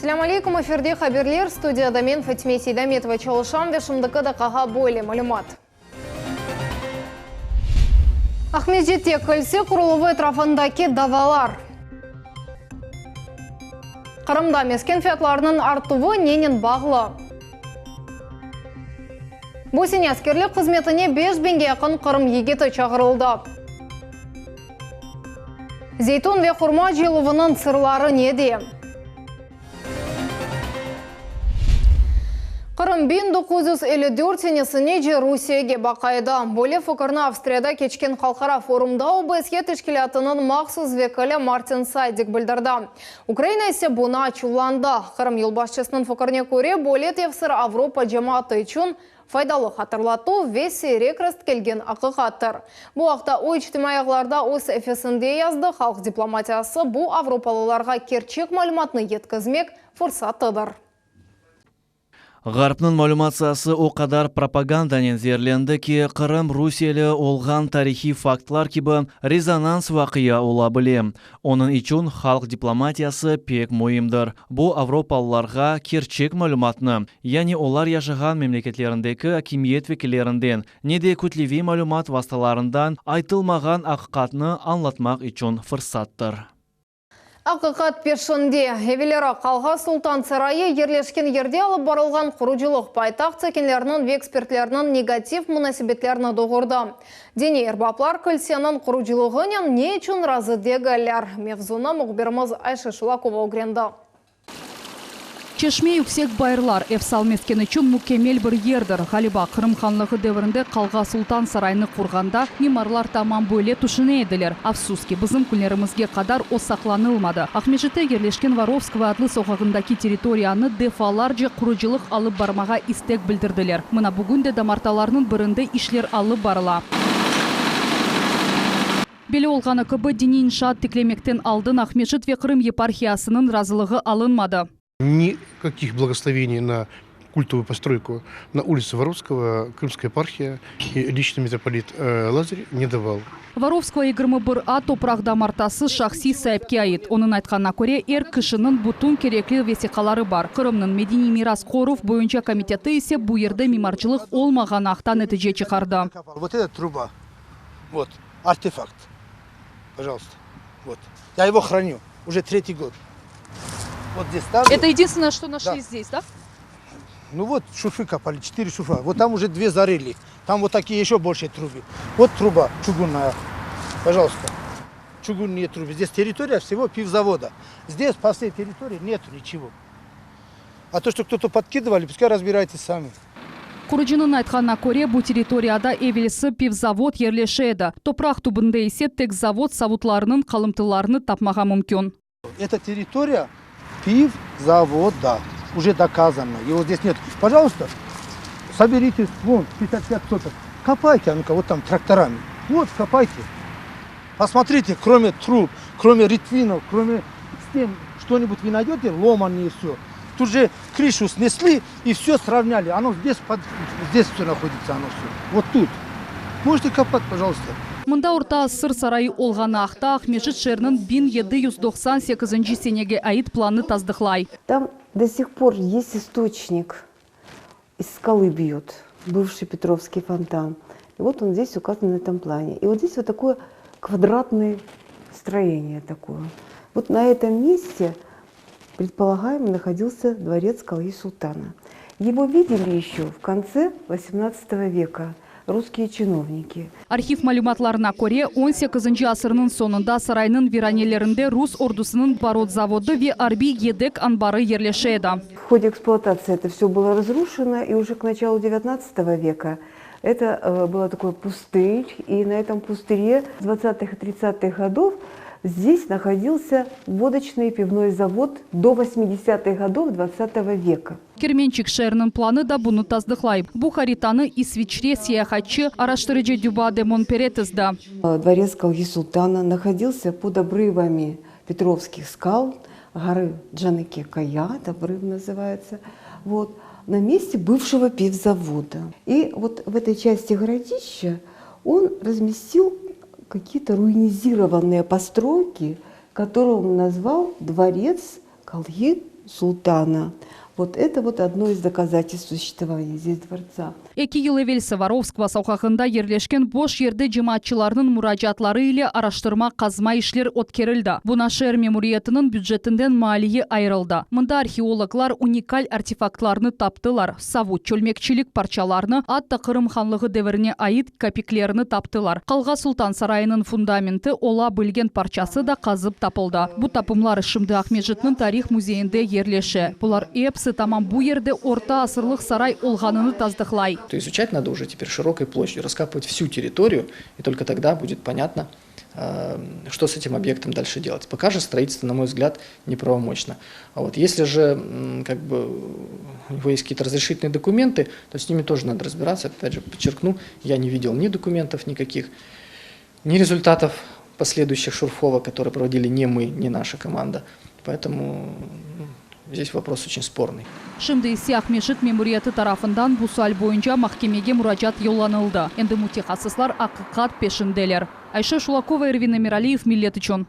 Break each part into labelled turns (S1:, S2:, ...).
S1: Ассаламу алейкум, эфирде хаберлер, студияда мен Фатиме Сейдаметова чалышам вешімдікі дақаға бойлы малюмат. Ахмеджетте көлсе құрылывы трафындаки давалар. Қырымда мескен фиятларының артуы ненен бағлы. Босен әскерлік қызметіне 5000-ге яқын Қырым егеті чағырылды. Зейтун ве хурма желуының сырлары неде? Қырым 1954 сенесіне же Русияге бақайды. Боле фукарна Австрияда кечкен қалқара форумда ОБСЕ тешкілятының мақсыз векілі Мартин Сайдик білдірді. Украина есе бұна чуланды. Қырым елбасшысының фукарне көре боле тевсір Авропа жаматы үшін файдалы қатырлату весе рекрест келген ақиқаттыр. Бұл ақта ой-іштімаяғыларда осы эфесінде язды халық дипломатиясы бұл Авропалыларға керчек мәліматны еткізмек фұрсатыдыр.
S2: Ғарпның мәліматсасы о қадар пропаганданен зерленді ки Қырым Русиялы олған тарихи фактлар кебі резонанс вақия ола білем. Оның üçün халық дипломатиясы пек мойымдыр. Бұл Авропалыларға керчек мәліматны, яғни олар яшыған мемлекетлеріндегі акимиет векілерінден, неде көтлеви мәлімат васталарындан айтылмаған ақиқатны аңлатмақ үшін фырсаттыр.
S1: Ақиқат пешінде Эвелера Қалға Сұлтан сарайы ерлешкен ерде алып барылған құруджилық байтақ цекенлерінің экспертлерінің негатив мұнасибеттеріні доғырды. Дене ербаплар көлсенің құруджилығынан не үшін разы дегілер? Мевзуна мұғберіміз Айша Шулакова ұгренді.
S3: Чешме yüksek байырлар эфсал мескені үшін мүкемел бір ердір. Ғалиба Қырым ханлығы дәуірінде Қалға Сұлтан сарайны құрғанда мемарлар тамам бөле тұшыны еділер. Афсуски, біздің күлерімізге қадар о сақланылмады. Ахмежеті ерлешкен Воровского адлы соғағындаки территорияны дефалар же құрыжылық алып бармаға истек білдірділер. Мұна бүгінде дамарталарының бірінде ишлер алып барыла. Беле олғаны көбі дини иншаат тіклемектен алдын Ахмежет ве Қырым епархиясының разылығы алынмады.
S4: Никаких благословений на культовую постройку на улице Воровского Крымская епархия и лично митрополит Лазарь не давал.
S3: Воровского егірмі бір топырақда мартасы шахси сайыпке айыт. Оның айтқанына көре ер кішінің бұтын кереклі весиқалары бар. Қырымның Медини мирас қоров бойынша комитеті есе бұл ерді мемарчылық олмаған ақтан нәтиже чықарды.
S4: Вот эта труба, вот, артефакт, пожалуйста, вот. Я его храню уже 3-й год. Вот здесь ставлю.
S3: Это единственное, что нашли здесь, да?
S4: Ну вот шурфы копали, 4 шурфа. Вот там уже 2 зарыли. Там вот такие еще большие трубы. Вот труба чугунная. Пожалуйста. Чугунные трубы. Здесь территория всего пивзавода. Здесь по всей территории нету ничего. А то, что кто-то подкидывали, пускай разбирайтесь сами.
S3: Құрыжының айтқанына көре бұл территорияда эвелесі пивзавод ерлешеді. Топрақ тубында есе тек завод савутларының қалымтыларını тапмаға мүмкін.
S4: Эта территория пивзавода. Уже доказано. Его здесь нет. Пожалуйста, соберите, вон, 55 соток. Копайте, а ну-ка, вот там тракторами. Вот, копайте. Посмотрите, кроме труб, кроме ретвинов, кроме стен, что-нибудь вы найдете, ломаные все. Тут же крышу снесли и все сравняли. Оно здесь, здесь все находится, оно все. Вот тут. Можете копать, пожалуйста.
S3: Мұнда орта сыр сарайы олғаны ақта Ахмежет шерінің 1798 сенеге айыт планы таздықлай.
S5: Там до сих пор есть источник, из скалы бьет, бывший Петровский фонтан. И вот он здесь указан на этом плане. И вот здесь вот такое квадратное строение такое. Вот на этом месте, предполагаемо, находился дворец Қалги Султана. Его видели еще в конце 18 века. Русские чиновники.
S3: Архив мәліматларына көре 18 асырының сонында сарайның виранелерінде рус ордусының барот заводы ве арби едек анбары ерлешеді.
S5: В ходе эксплуатации это все было разрушено, и уже к началу 19 века это было такой пустырь, и на этом пустыре с 20-х и 30-х годов здесь находился водочный и пивной завод до 80-х годов 20 века.
S3: Керменчик шерінің планы да бұны таздықлай. Бұл хаританы Исвичре сияхатчы араштырыжы Дюбаде Монперетезда.
S5: Дворец Қалги Султана находился под обрывами Петровских скал, горы Джанеке-Кая, это обрыв называется, вот, на месте бывшего пивзавода. И вот в этой части городища он разместил какие-то руинизированные постройки, которые он назвал дворец Қалги султана. Вот это вот одно из доказательств существования здесь дворца.
S3: 2 ел evvel Саваровского саухахында ерлешкен бош ерде жемаатчыларның муражатлары ile araştırma қазма ишлер өткерілді. Бұна шер мемориятының бюджетінден малие айырылды. Мұнда археологлар уникаль артефактларны таптылар. Савут чөлмекчілік парчаларны, атты Қырым ханлығы дәвіріне айыт копиклеріні таптылар. Қалға Сұлтан сарайының фундаменті ола білген парчасы да қазып тапылды. Бұ тапымлар Шымды Ахмеджетінің тарих музейінде ерлеші. Бұлар эпсы тамам бұ ерде орта асырлық сарай олғаныны таздықлай.
S6: То изучать надо уже теперь широкой площадью, раскапывать всю территорию, и только тогда будет понятно, что с этим объектом дальше делать. Пока же строительство, на мой взгляд, неправомочно. А вот если же как бы, у него есть какие-то разрешительные документы, то с ними тоже надо разбираться. Опять же, подчеркну, я не видел ни документов никаких, ни результатов последующих шурфовок, которые проводили не мы, не наша команда. Поэтому здесь вопрос очень спорный.
S3: Шымды Иси Ахмешит меморияты тарафындан bu sual boyunca mahkemege müracaat yollanıldı. Endi mutaxassislar haqiqat peşindeler. Ayşe Шулакова, Эрвин Эмиралиев, Миллет үчүн.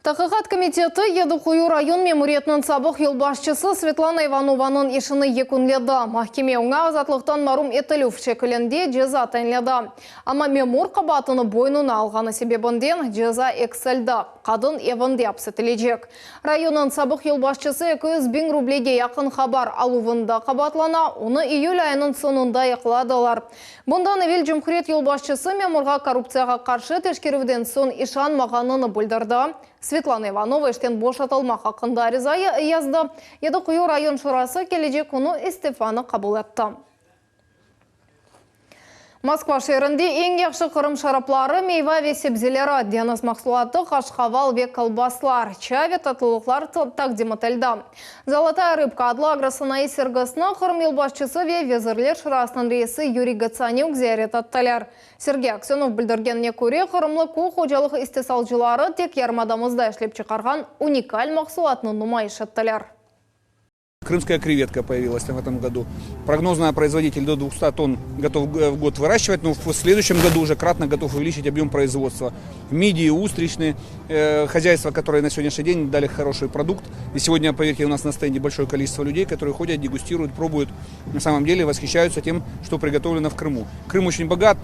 S1: Тақиқат комитеті Едіқұйы район мемориятының сабық елбашчысы Светлана Иванованың ешіні екінледі. Махкеме оңа азатлықтан марум етілув шекілінде жеза тәнледі. Ама мемор қабатыны бойнуна алғаны себебінден жеза эксельді. Қадын евінде апсетілежек. Районның сабық елбашчысы 200 000 рублеге яқын хабар алуында қабатлана, оны июль айының сонында еқладылар. Бұндан evvel Cumhuriyet елбашчысы меморға коррупцияға қаршы тешкеруден сон ишан мағаныны бұлдырды. Светлана Иванова іштен бошатылмақ хақында ризайы язды. Едіқұйы район шурасы кележек оны истефаны қабыл етті. Москва шерінде ең яқшы Қырым шараплары мейва ве себзелері, денас мақсулаты, қашқавал ве колбаслар, чай ве татылықлар тақдим етілді. Золотая рыбка адлы агросынайы сергісіні Қырым елбашчысы ве везірлер шырасының рейсі Юрий Гацанюк зиярет атталар. Сергей Аксенов білдіргеніне көре Қырымлы ку қожалық истесалжылары тек ярмадамызда ішлеп чықарған уникаль мақсулатының нумайыш атталар.
S7: Крымская креветка появилась в этом году. Прогнозная производитель до 200 тонн готов в год выращивать, но в следующем году уже кратно готов увеличить объем производства. Мидии, устричные, хозяйства, которые на сегодняшний день дали хороший продукт. И сегодня, поверьте, у нас на стенде большое количество людей, которые ходят, дегустируют, пробуют. На самом деле восхищаются тем, что приготовлено в Крыму. Крым очень богат.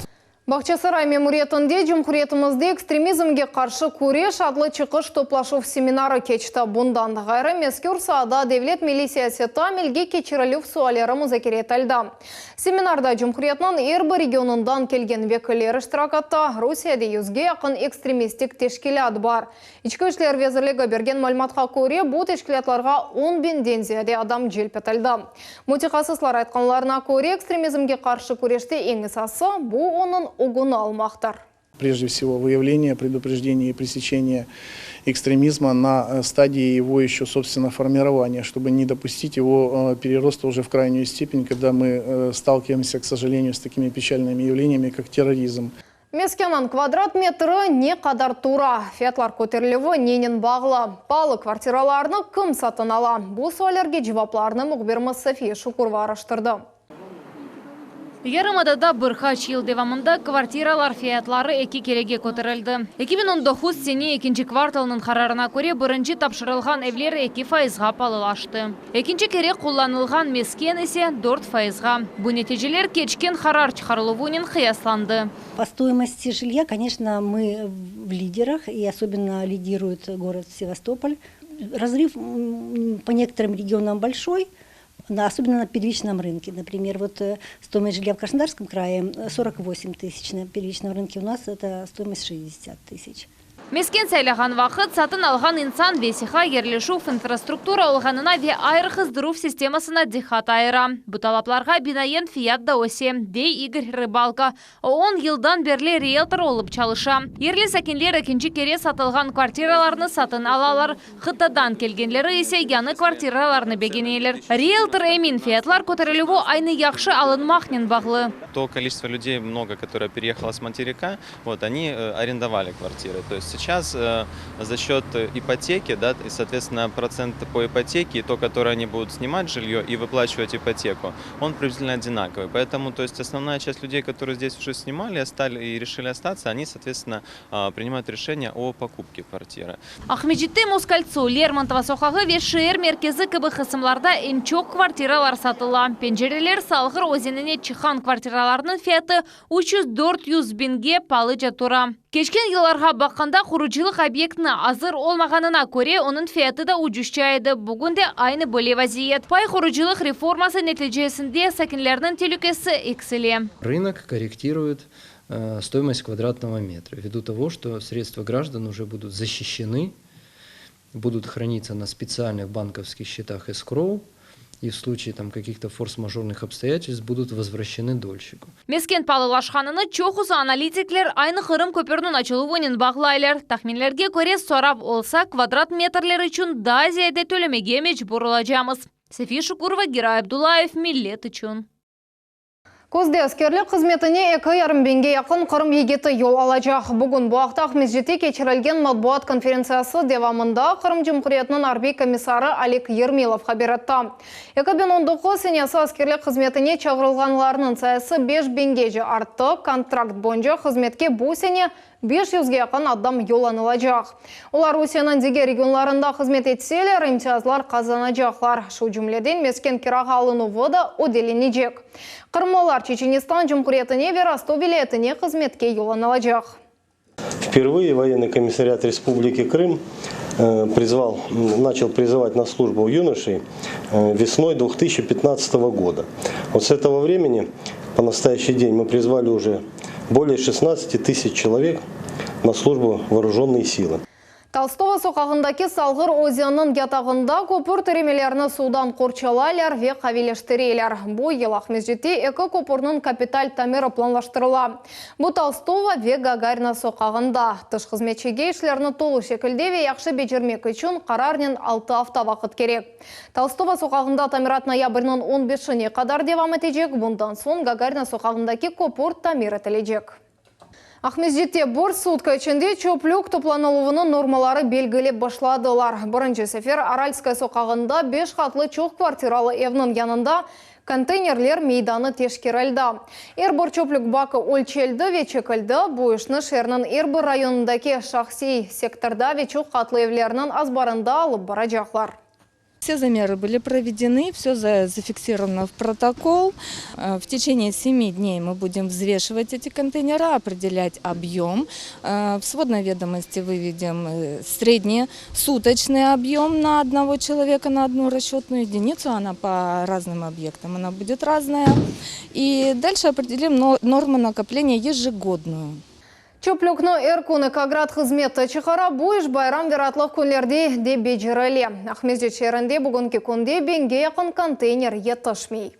S1: Бақчасарай мемориятында Cumhuriyetimizde экстремизмге қаршы күреш адлы чықыш топлашув семинары кечті. Бұндан ғайры Мескюр Саада Девлет милициясы тамелге кечірілів суалері мұзакер етілді. Семинарда Cumhuriyetінің Эрбі регионындан келген векілері штыракатта Русияде юзге яқын экстремистік тешкілят бар. Ичкі ішлер везірлігі берген мәліметқа көре бұл тешкілятларға 10 000 зияде адам желпетілді. Мутихасыслар айтқанларына көре экстремизмге қаршы күреште ең асасы бұл оның угуна алмақтар.
S8: Прежде всего, выявление, предупреждение и пресечение экстремизма на стадии его еще, собственно, формирования, чтобы не допустить его перероста уже в крайнюю степень, когда мы сталкиваемся, к сожалению, с такими печальными явлениями, как терроризм.
S1: Мескенан квадрат метрі не қадар тура. Фиятлар көтерлігі ненен бағылы. Палы квартираларны кім сатын ала? Бұл суалерге жевапларны мұғбермі София Шукурова араштырды.
S9: Ярымадада бұрқач ел девамында квартиралар фиятлары эки кереге көтірілді. 2019 сене екінші кварталының қарарына көре бірінші тапшырылған евлер 2%-ға палылашты. Екінші керек қолланылған мескен есе 4%-ға. Бұл нәтижелер кечкен қарар чықарылуынен қиясланды.
S10: По стоимости жилья, конечно, мы в лидерах, и особенно лидирует город Севастополь. Разрыв по некоторым регионам большой, особенно на первичном рынке. Например, вот стоимость жилья в Краснодарском крае 48 тысяч, на первичном рынке у нас это стоимость 60 тысяч.
S9: Мескен сәйліған вақыт сатын алған инсан весиха ерлешув инфраструктура олғанына ве айыр қыздырув системасына дихат айыра. Бұталапларға бинаен фият да осе, дей Игорь Рыбалка. 10 елдан берле риэлтор олып чалыша. Ерлі сәкенлер екінші кере сатылған квартираларны сатын алалар. Қыттадан келгенлері есе яны квартираларны бегенелер. Риэлтор эмин фиятлар көтерілуі айны яқшы алынмақнен бағлы.
S11: То количество людей много, которое переехало с материка, вот, они арендовали квартиры. То есть сейчас за счет ипотеки, да, и, соответственно, процент по ипотеке, то, которое они будут снимать жилье и выплачивать ипотеку, он приблизительно одинаковый. Поэтому, то есть, основная часть людей, которые здесь уже снимали и решили остаться, они, соответственно, принимают решение о покупке квартиры.
S9: Ахмеджитте Москальцу, Лермонтова соқағы ве шер меркезі кібі қысымларда емчок квартиралар сатыла. Пенжерелер салғыр өзеніне чыхан квартираларының фияты 300-400 бинге палыча тура. Кешкен елларға баққанда құручылық объектіні азыр олмағанына көре, оның фияты да ұжышчайды. Бүгінде айны бөле вазиет. Пай құручылық реформасы нәтижесінде сәкінлердің телюкесі экселе.
S12: Рынок корректирует стоимость квадратного метра, ввиду того, что средства граждан уже будут защищены, будут храниться на специальных банковских счетах эскроу, и в случае каких-то форс-мажорных обстоятельств будут возвращены дольщику.
S9: Мескен палылашқаныны чоқысы аналитиклер айны қырым көперінің açылуынын бағлайлар. Тахминлерге көре сорап олса квадрат метрлер үшін да зияде төлемеге мечбурылажамыз. Сефи Шукурова, Герай Абдулаев, Миллет үшін.
S1: Көзде әскерлік қызметіне 2,5 бенге яқын қырым егеті ел алачақ. Бүгін бұақта Ахмеджетте кечірілген матбуат конференциясы девамында Қырым Жұмқұриятының арби комиссары Алик Ермилов хабаратта. 2019 сенесі әскерлік қызметіне чағырылғанларының саясы 5 бенгеже артты, контракт бойынша қызметке бұл сене 500-ге яқын адам йоланылачақ. Олар Русияның деге регионларында қызмет етселер, имтиязлар қазаначақлар. Шу жүмледен мескен кираға алынуы да оделенежек. Қырмалар Чеченистан Жұмқұриятыне ве Ростов вилаятыне қызметке йоланылачақ.
S13: Впервые военный комиссариат Республики Крым начал призывать на службу юношей весной 2015 года. Вот с этого времени по настоящий день мы призвали уже более 16 тысяч человек на службу в вооруженные силы.
S1: Толстого соқағындаки салғыр өзенінің ятағында көпір тіремелеріні судан қорчалайлар ве қавелештірейлер. Бұл ел Ахмеджетте эко көпірінің капиталь тамері планлаштырыла. Бұл Толстого ве Гагарина соқағында. Тыш қызметшеге ішлеріні толу шекілде ве яқшы бежірмек үшін қарарнен 6 авта вақыт керек. Толстого соқағында тамират ноябрьнің 15-не қадар девам етежек, бұндан сон Гагарина соқағындаки көпір тамир етілежек. Ахмеджетте бір сутка ішінде чөплік топланылуының нормалары белгілеп башладылар. Бірінші сефер Аральскай соқағында 5 қатлы чоқ квартиралы евнің янында контейнерлер мейданы тешкерілді. Эрбір чөплік бақы өлчелді вечекілді, бұйышны шернің Эрбір районындаки шақси секторда вечоқ қатлы евлерінің азбарында алып баражақлар.
S14: Все замеры были проведены, все зафиксировано в протокол. В течение 7 дней мы будем взвешивать эти контейнеры, определять объем. В сводной ведомости выведем средний суточный объем на одного человека, на одну расчетную единицу. Она по разным объектам, она будет разная. И дальше определим норму накопления ежегодную.
S1: Чөплікні әркуны каград қызметті чықара бұйш байрам вератлық күнлерде де бежірілі. Ахмеджет шерінде бүгінгі күнде бенге яқын контейнер еттішмей.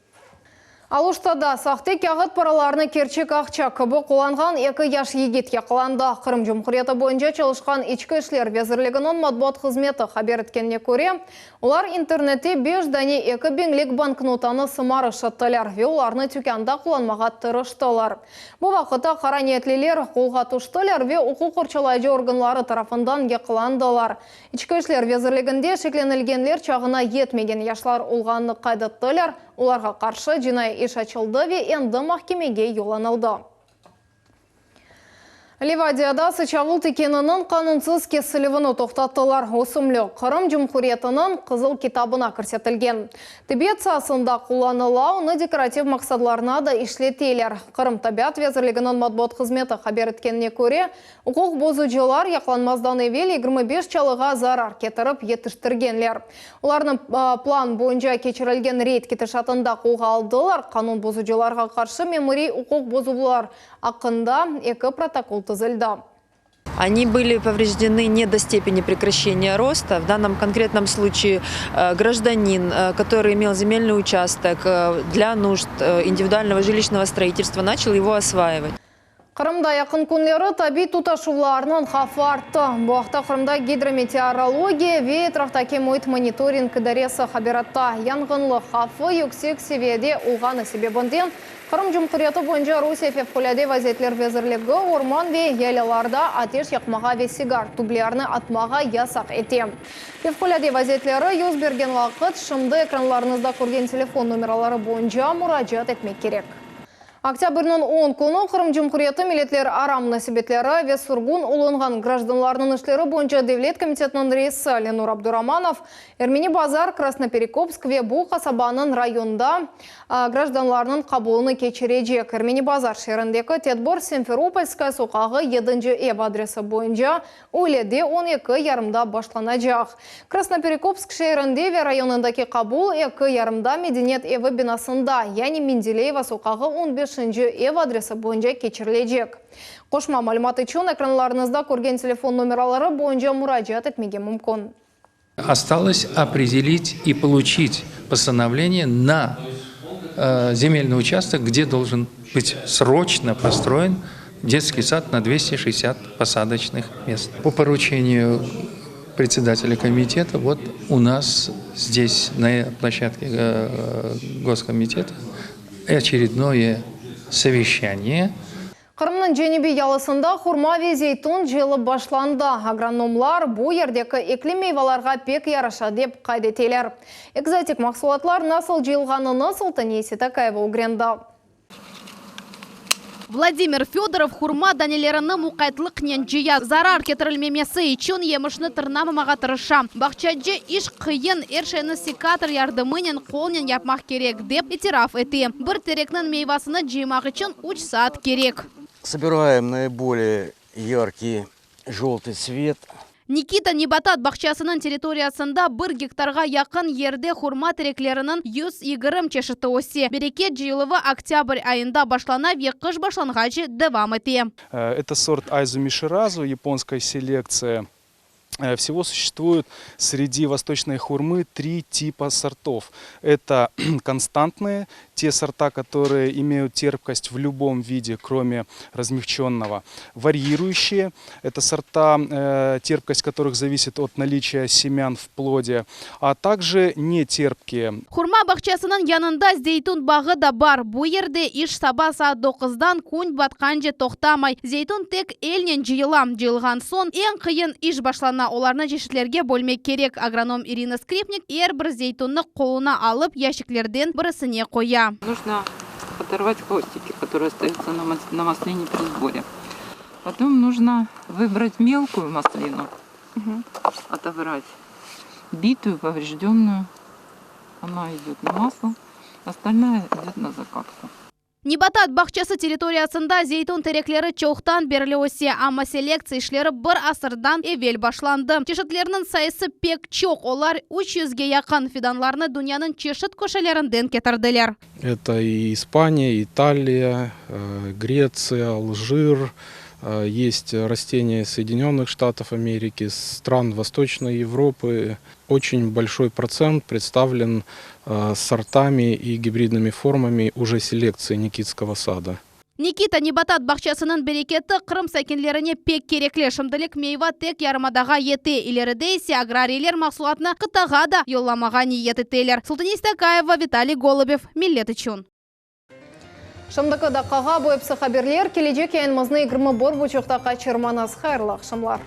S1: Алуштада сақты кағыт параларыны керчек ақча кібі қоланған 2 яш егетке қыланды. Қырым Жұмқұрияты бойынша çalışқан ішкі ішлер везірлігінің матбуат қызметі хабар еткеніне көре, олар интернетте 5 дәне 2 бенглік банкнотаны сымары шыттылар ве оларны түкенда қоланмаға тырыштылар. Бұл вақытта қара ниетлілер қолға тұштылар ве оқу құрчалайды органлары тарафындан қыландылар. Ішкі ішлер везірлігінде шекленілгенлер чағына етмеген яшлар олғанны қайдаттылар. Оларға қаршы жинай еш açıldı ve енді mahkemege yollanıldı. Ливадияда сычавыл текенінің қанунсыз кесілівіні тоқтаттылар. Осымлы Қырым Жұмқұриятының қызыл китабына көрсетілген. Тибет сасында қоланыла, оны декоратив мақсадларына да ішлетейлер. Қырым табиат везірлігінің матбуат қызметі хабар еткеніне көре, ұқық бозуджылар яқланмаздан евел 25 чалыға зарар кетіріп етіштіргенлер. Оларының план бойынша кечірілген рейд кетішатында қолға алдылар. Қанун бозуджыларға қаршы мемори ұқық бозулар ақында 2 протокол тізілді.
S15: Они были повреждены не до степени прекращения роста. В данном конкретном случае гражданин, который имел земельный участок для нужд индивидуального жилищного строительства, начал его осваивать.
S1: Қырымда яқын күнлері таби туташуларынан қафы артты. Бұақта Қырымда гидрометеорология ве трақтаке мойт мониторинг кідаресі қабиратта. Яңғынлы қафы yüksek seviyede ұлғаны себебінден Қырым Жұмқұреті бойынша Русия февкуляде вазетлер везірлігі орман ве елеларда атеш яқмаға ве сигар тублярны атмаға ясақ ете. Февкуляде вазетлері юз берген вақыт шымды экранларыңызда көрген телефон номерлары бойынша мұражат етмек керек. Октябрьнын 10 күні Қырым Жұмқұреті милетлер арамны себетлері ве сұрғын ұлынған гражданларының ішлері бойынша Девлет комитетінің рейсі Ленур Абдураманов Эрмени Базар, Красноперекопск ве бұл қасабаның районда гражданларының қабылыны кечережек. Эрмени Базар шеріндегі Тетбор Симферопольская соқағы 7-ші эв адресі бойынша Ойледе 12 ярымда башланacak. Красноперекопск шерінде ве районындaki қабыл 2 ярымда Мединет еві бинасында, яғни Менделеева соқағы 15-ші эв адресі бойынша кечірілежек. Қошма мәлімат үшін экранларыңызда көрген телефон номерлары бойынша мұражат етмеге мүмкін.
S16: Осталось определить и получить постановление на земельный участок, где должен быть срочно построен детский сад на 260 посадочных мест. По поручению председателя комитета, вот у нас здесь на площадке Госкомитета очередное совещание.
S1: Қырымның Женеби ялысында хурма ве зейтун жылы башланды. Агрономлар бұл ердегі еклі мейваларға пек яраша деп қайдетелер. Экзотик мақсулатлар насыл жылғаныны Султанеси Такаева угренді.
S17: Владимир Федоров хурма данелеріні мұқайтлық ненжия зарар кетірілмемесі үшін емішіні тырнамымаға тырыша. Бақчаджы иш қиын ершені секатор ярдымынен қолнен yapmaq керек деп итираф еті. Бір терекнің мейвасыны жимақ үшін 3 саат керек.
S18: Собираем наиболее яркий желтый цвет.
S17: Никита Небатат бақчасының территориясында 1 гектарға яқын ерде хурма тереклерінің 120 чешіті оси. Берекет жиылығы октябрь айында башлана веқыш башланғачы девам ете.
S19: Это сорт Айзу Миширазу, японская селекция. Всего существует среди восточной хурмы 3 типа сортов. Это константные, те сорта, которые имеют терпкость в любом виде, кроме размягченного. Варьирующие, это сорта, терпкость которых зависит от наличия семян в плоде, а также не терпкие.
S17: Хурма бақчасының янында зейтун бағы да бар. Бұл ерде иш саба саат 9-дан күн батқанже тоқтамай. Зейтун тек елнен жиылам. Жиылған сон ең қиын иш башлана. Оларны жешітлерге бөлмек керек. Агроном Ирина Скрипник бір зейтунны қолына алып ящиклерден бірісіне қоя.
S20: Нужно оторвать хвостики, которые остаются на маслине при сборе. Потом нужно выбрать мелкую маслину, отобрать битую, поврежденную. Она идет на масло, остальная идет на закатку.
S17: Небатат бақчасы территориясында зейтун тереклері чоқтан берілі осе, ама селекция ішлері бір асырдан евел башланды. Чешітлерінің сайысы пек чоқ, олар 300-ге яқын фиданларны дүнияның чешіт көшелерінден кетірділер.
S21: Это и Испания, Италия, Греция, Алжир. Есть растения Соединенных Штатов Америки, стран Восточной Европы. Очень большой процент представлен сортами и гибридными формами уже селекции Никитского сада.
S17: Никита Небатат бақчасының берекеті Қырым сәкенлеріне пек керекле. Шымдылық мейва тек ярымадаға еті. Илеріде есе аграрийлер мақсулатына қытаға да йолламаға ниет етелер. Султанеси Такаева, Виталий Голубев, Миллет үшін.
S1: Шымдықы дақаға бойыпсы қаберлер, кележек ең мызны 20 бор бұчықтақа чырманас қайырлық шымлар.